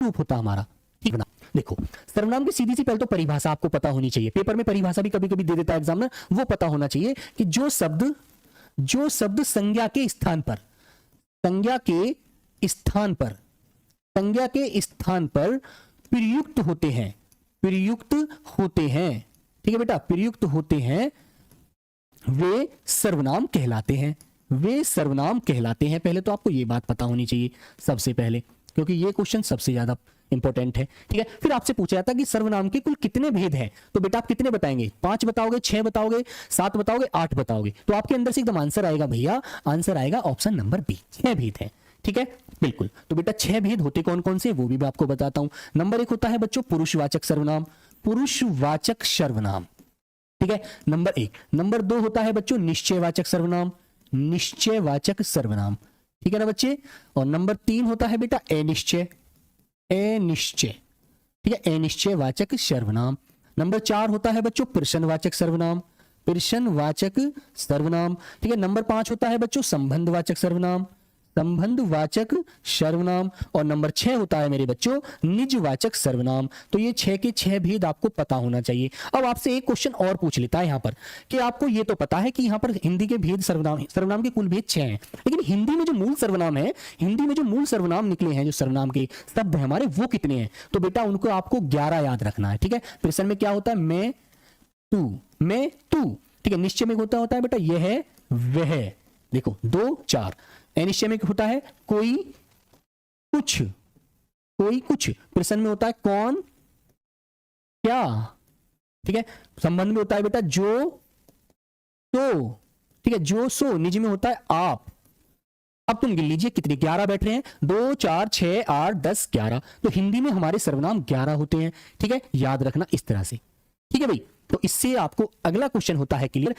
रूप होता हमारा, ठीक है ना। देखो सर्वनाम की सीधी सी पहले तो परिभाषा आपको पता होनी चाहिए, पेपर में परिभाषा भी कभी कभी दे देता है एग्जाम में, वो पता होना चाहिए कि जो शब्द संज्ञा के स्थान पर, संज्ञा के स्थान पर, संज्ञा के स्थान पर प्रयुक्त होते हैं, प्रयुक्त होते हैं, ठीक है बेटा, प्रयुक्त होते हैं, वे सर्वनाम कहलाते हैं, वे सर्वनाम कहलाते हैं। पहले तो आपको ये बात पता होनी चाहिए सबसे पहले, क्योंकि ये क्वेश्चन सबसे ज्यादा इंपॉर्टेंट है, ठीक है। फिर आपसे पूछा जाता है कि सर्वनाम के कुल कितने भेद हैं, तो बेटा आप कितने बताएंगे, 5 बताओगे, 6 बताओगे, 7 बताओगे, 8 बताओगे, तो आपके अंदर से एकदम आंसर आएगा भैया, आंसर आएगा ऑप्शन नंबर बी, 6 भेद हैं, ठीक है, बिल्कुल। तो बेटा 6 भेद होते कौन कौन से, वो भी मैं आपको बताता हूं। नंबर 1 होता है बच्चों पुरुषवाचक सर्वनाम, पुरुषवाचक सर्वनाम, ठीक है, नंबर 1। नंबर 2 होता है बच्चों निश्चयवाचक सर्वनाम, निश्चयवाचक सर्वनाम, ठीक है ना बच्चे। और नंबर 3 होता है बेटा अनिश्चय, अनिश्चय, ठीक है, अनिश्चयवाचक सर्वनाम। नंबर 4 होता है बच्चों प्रश्नवाचक सर्वनाम, प्रश्नवाचक सर्वनाम, ठीक है। नंबर 5 होता है बच्चों संबंधवाचक सर्वनाम, संबंधवाचक सर्वनाम। और नंबर 6 होता है मेरे बच्चों निजवाचक सर्वनाम। तो ये 6 के 6 भेद आपको पता होना चाहिए। अब आपसे एक क्वेश्चन और पूछ लेता है यहां पर कि आपको ये तो पता है कि यहां पर हिंदी के भेद सर्वनाम के कुल भेद 6 हैं, लेकिन हिंदी में जो मूल सर्वनाम है, हिंदी में जो मूल सर्वनाम निकले हैं, जो सर्वनाम के शब्द है हमारे, वो कितने हैं, तो बेटा उनको आपको 11 याद रखना है, ठीक है। प्रश्न में क्या होता है, मैं तू, ठीक है। निश्चय में होता है बेटा यह है वह, देखो 2 4। अनिश्चय में होता है कोई कुछ, कोई कुछ। प्रश्न में होता है कौन क्या, ठीक है। संबंध में होता है बेटा जो तो, ठीक है, जो सो। निज में होता है आप। अब तुम गिन लीजिए कितने 11 बैठ रहे हैं, 2 4 6 8 10 11। तो हिंदी में हमारे सर्वनाम 11 होते हैं, ठीक है, याद रखना इस तरह से, ठीक है भाई। तो इससे आपको अगला क्वेश्चन होता है क्लियर।